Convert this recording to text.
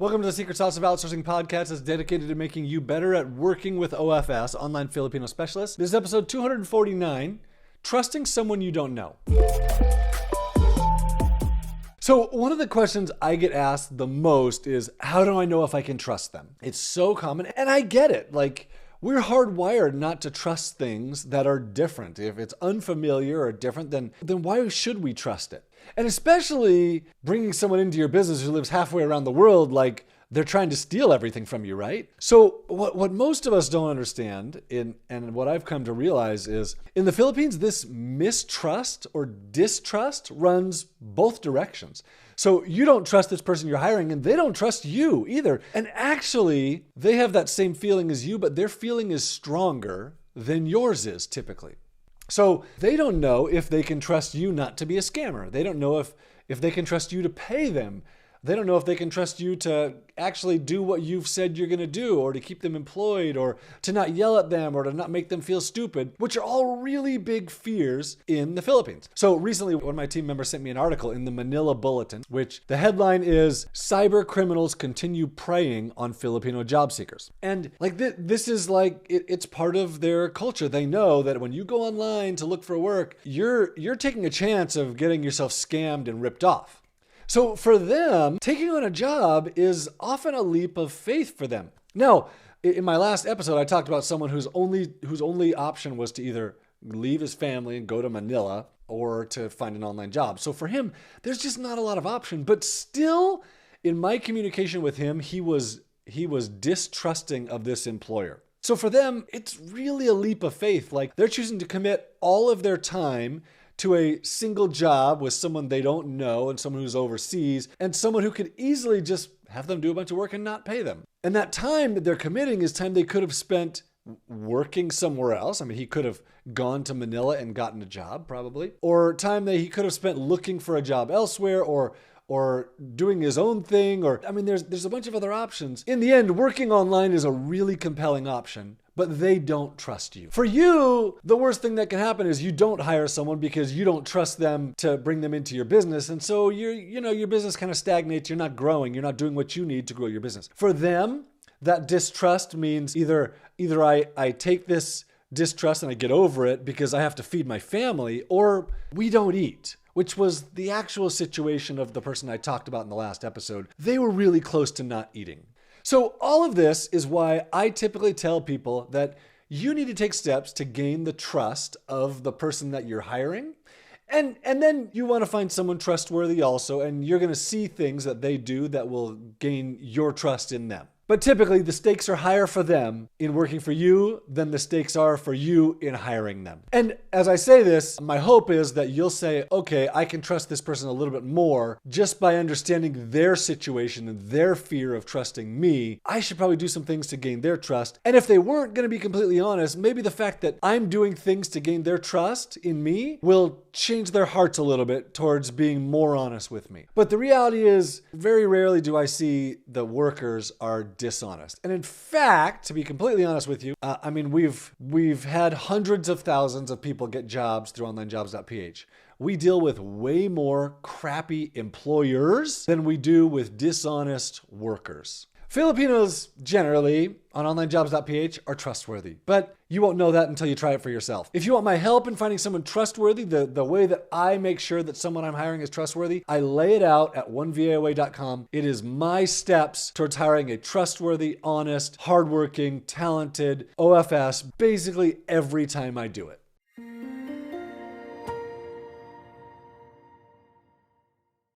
Welcome to the Secret Sauce of Outsourcing podcast that's dedicated to making you better at working with OFS, Online Filipino Specialists. This is episode 249, Trusting Someone You Don't Know. So one of the questions I get asked the most is, how do I know if I can trust them? It's so common, and I get it. Like, we're hardwired not to trust things that are different. If it's unfamiliar or different, then why should we trust it? And especially bringing someone into your business who lives halfway around the world, like they're trying to steal everything from you, right? So what most of us don't understand, and what I've come to realize is, in the Philippines, this mistrust or distrust runs both directions. So you don't trust this person you're hiring, and they don't trust you either. And actually, they have that same feeling as you, but their feeling is stronger than yours is typically. So they don't know if they can trust you not to be a scammer. They don't know if they can trust you to pay them. They don't know if they can trust you to actually do what you've said you're going to do, or to keep them employed, or to not yell at them, or to not make them feel stupid, which are all really big fears in the Philippines. So recently, one of my team members sent me an article in the Manila Bulletin, which the headline is, "Cyber Criminals Continue Preying on Filipino Job Seekers." And like this is like, it's part of their culture. They know that when you go online to look for work, you're taking a chance of getting yourself scammed and ripped off. So for them, taking on a job is often a leap of faith for them. Now, in my last episode, I talked about someone whose only option was to either leave his family and go to Manila or to find an online job. So for him, there's just not a lot of option. But still, in my communication with him, he was distrusting of this employer. So for them, it's really a leap of faith. Like, they're choosing to commit all of their time to a single job with someone they don't know and someone who's overseas and someone who could easily just have them do a bunch of work and not pay them. And that time that they're committing is time they could have spent working somewhere else. I mean, he could have gone to Manila and gotten a job probably, or time that he could have spent looking for a job elsewhere, or doing his own thing, or, I mean, there's a bunch of other options. In the end, working online is a really compelling option, but they don't trust you. For you, the worst thing that can happen is you don't hire someone because you don't trust them to bring them into your business. And so your business kind of stagnates. You're not growing. You're not doing what you need to grow your business. For them, that distrust means either I take this distrust and I get over it because I have to feed my family, or we don't eat, which was the actual situation of the person I talked about in the last episode. They were really close to not eating. So all of this is why I typically tell people that you need to take steps to gain the trust of the person that you're hiring. And then you want to find someone trustworthy also, and you're going to see things that they do that will gain your trust in them. But typically, the stakes are higher for them in working for you than the stakes are for you in hiring them. And as I say this, my hope is that you'll say, okay, I can trust this person a little bit more just by understanding their situation and their fear of trusting me. I should probably do some things to gain their trust. And if they weren't going to be completely honest, maybe the fact that I'm doing things to gain their trust in me will change their hearts a little bit towards being more honest with me. But the reality is, very rarely do I see the workers are dishonest. And in fact, to be completely honest with you, I mean, we've had hundreds of thousands of people get jobs through Onlinejobs.ph. We deal with way more crappy employers than we do with dishonest workers. Filipinos generally on Onlinejobs.ph are trustworthy, but you won't know that until you try it for yourself. If you want my help in finding someone trustworthy, the way that I make sure that someone I'm hiring is trustworthy, I lay it out at onevaaway.com. It is my steps towards hiring a trustworthy, honest, hardworking, talented OFS basically every time I do it.